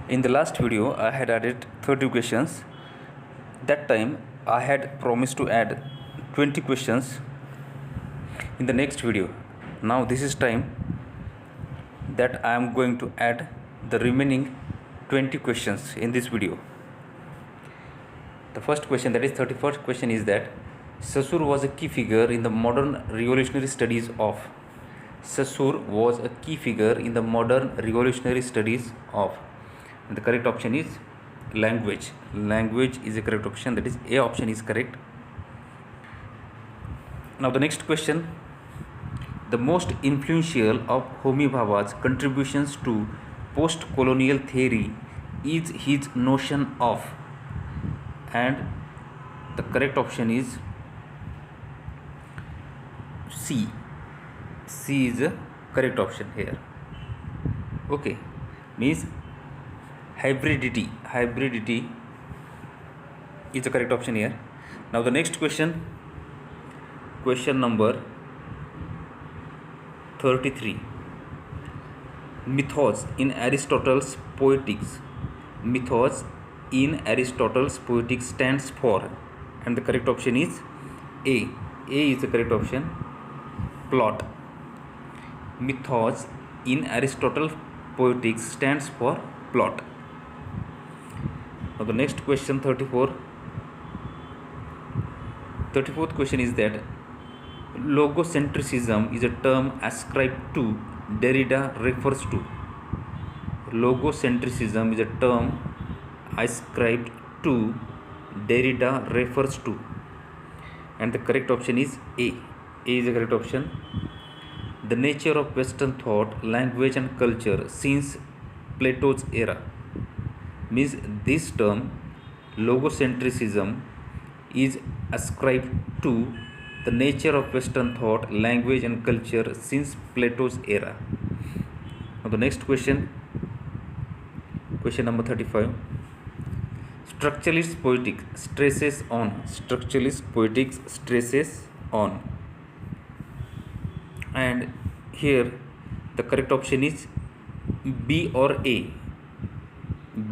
In the last video, I had added 30 questions. That time, I had promised to add 20 questions in the next video. Now, this is time that I am going to add the remaining 20 questions in this video. The first question, that is 31st question, is that Saussure was a key figure in the modern revolutionary studies of. Saussure was a key figure in the modern revolutionary studies of. And the correct option is language. Language is a correct option, that is A option is correct. Now the next question, the most influential of Homi Bhabha's contributions to post-colonial theory is his notion of, and the correct option is C. C is a correct option here. Okay, means hybridity is the correct option here. Now the next question, question number 33. Mythos in Aristotle's Poetics. Mythos in Aristotle's Poetics stands for, and the correct option is A. A is the correct option. Plot. Mythos in Aristotle's Poetics stands for plot. Now the next question, 34. 34th question is that logocentrism is a term ascribed to Derrida refers to. Logocentrism is a term ascribed to Derrida refers to, and the correct option is A. A is the correct option. The nature of Western thought, language and culture since Plato's era, means this term logocentrism is ascribed to the nature of Western thought, language and culture since Plato's era. Now the next question, question number 35. Structuralist poetics stresses on. Structuralist poetics stresses on, and here the correct option is B or A.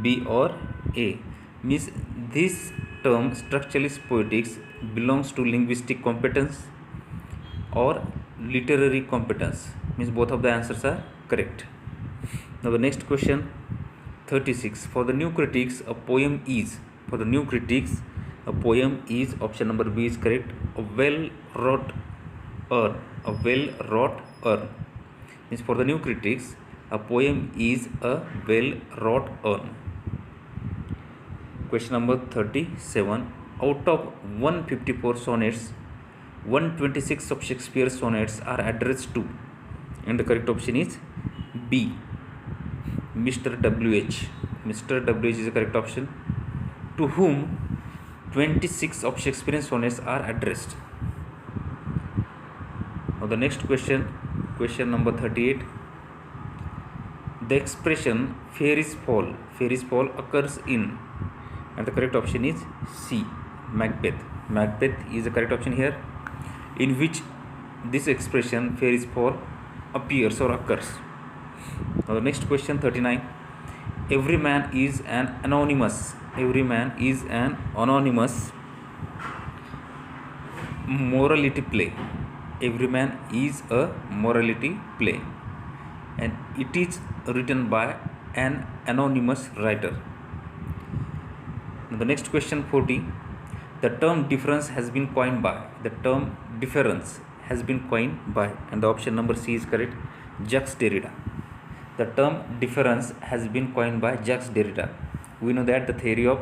B or A, means this term structuralist poetics belongs to linguistic competence or literary competence, means both of the answers are correct. Now the next question, 36. For the new critics, a poem is. For the new critics, a poem is, option number B is correct, a well-wrought urn. A well-wrought urn, means for the new critics, a poem is a well-wrought urn. Question number 37. Out of 154 sonnets, 126 of Shakespeare's sonnets are addressed to, and the correct option is B. Mr. W.H. Mr. W.H. is the correct option. To whom 26 of Shakespeare's sonnets are addressed. Now the next question, question number 38. The expression fairies fall occurs in, and the correct option is C. Macbeth. Macbeth is the correct option here, in which this expression fairies fall appears or occurs. Now the next question, 39. Every man is an anonymous. Every man is an anonymous morality play. Every man is a morality play, and it is written by an anonymous writer. Now the next question, 40. The term difference has been coined by. The term difference has been coined by, and the option number C is correct, Jacques Derrida. The term difference has been coined by Jacques Derrida. We know that the theory of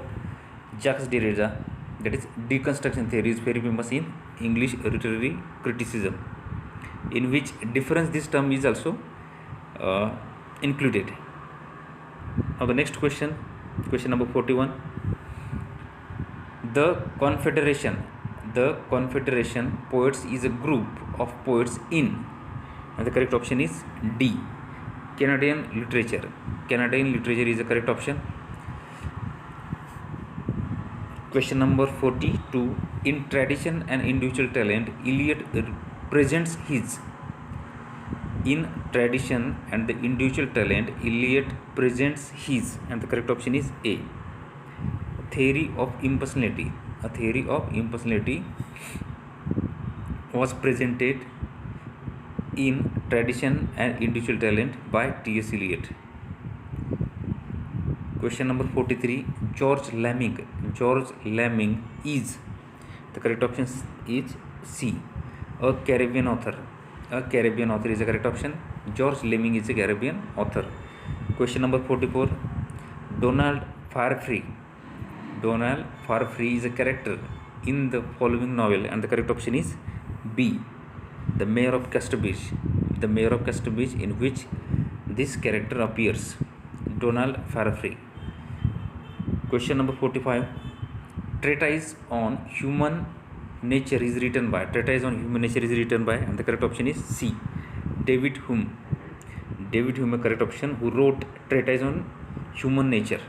Jacques Derrida, that is deconstruction theory, is very famous in English literary criticism, in which difference, this term is also included. Now the next question, question number 41. The Confederation Poets is a group of poets in, and the correct option is D. Canadian literature. Canadian literature is the correct option. Question number 42. In tradition and individual talent, Eliot presents his. In tradition and the individual talent, Eliot presents his, and the correct option is A. Theory of impersonality. A theory of impersonality was presented in tradition and individual talent by T.S. Eliot. Question number 43. George Lamming. George Lamming is, the correct option is C. A Caribbean author. A Caribbean author is the correct option. George Lamming is a Caribbean author. Question number 44. Donald Farfree. Donald Farfree is a character in the following novel, and the correct option is B. The Mayor of Castor Beach. The Mayor of Castor Beach, in which this character appears. Donald Farfree. Question number 45. Treatise on Human Nature is written by. Treatise on Human Nature is written by, and the correct option is C. David Hume. David Hume, a correct option, who wrote Treatise on Human Nature.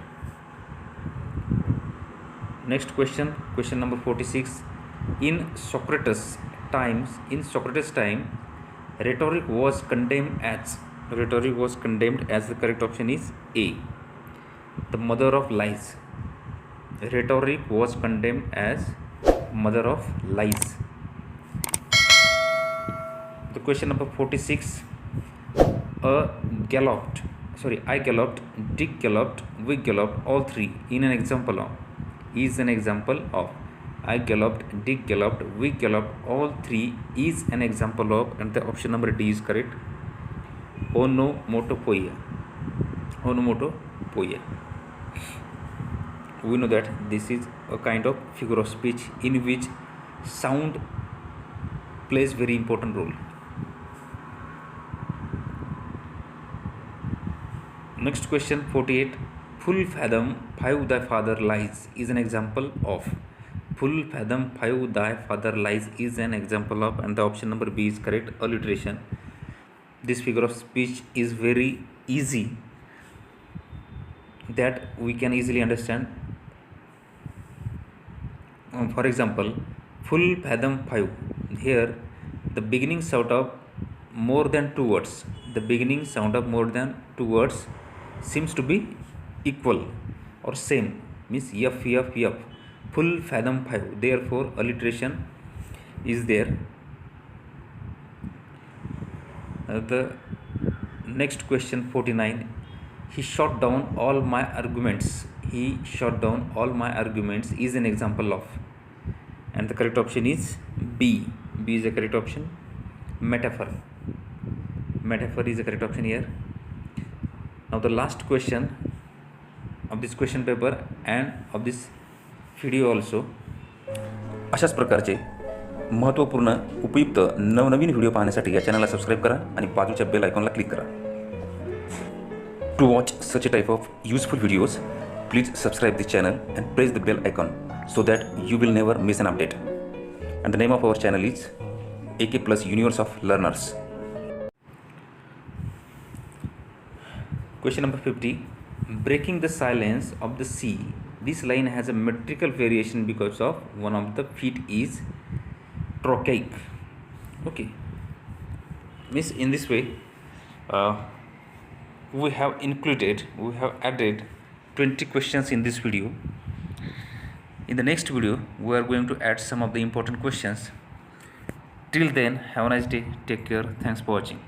Next question, question number 46. In Socrates' time, rhetoric was condemned as. Rhetoric was condemned as, the correct option is A. The mother of lies. Rhetoric was condemned as mother of lies. The question number 46. I galloped, Dick galloped, we galloped, all three in an example of, is an example of. I galloped, Dick galloped, we galloped, all three is an example of, and the option number D is correct. Onomatopoeia. Onomatopoeia. We know that this is a kind of figure of speech in which sound plays very important role. Next question 48. Full fathom 5 thy father lies is an example of. Full fathom 5 thy father lies is an example of, and the option number B is correct. Alliteration. This figure of speech is very easy, that we can easily understand. For example, full fathom 5. Here the beginning sound of more than two words. The beginning sound of more than two words seems to be equal or same, means f. Full fathom 5. Therefore alliteration is there. The next question 49. He shot down all my arguments. He shot down all my arguments is an example of, and the correct option is B. B is the correct option. Metaphor. Metaphor is the correct option here. Now the last question of this question paper and of this video also. अशाच प्रकारचे महत्त्वपूर्ण उपयुक्त नवनवीन video पाहण्यासाठी या चॅनलला subscribe करा आणि बाजूच्या बेल आयकॉनला क्लिक करा. To watch such a type of useful videos, please subscribe this channel and press the bell icon so that you will never miss an update. And the name of our channel is AK Plus Universe of Learners. Question number 50. Breaking the silence of the sea. This line has a metrical variation because of one of the feet is trochaic. Okay. Means in this way, we have added 20 questions in this video. In the next video, we are going to add some of the important questions. Till then, have a nice day. Take care. Thanks for watching.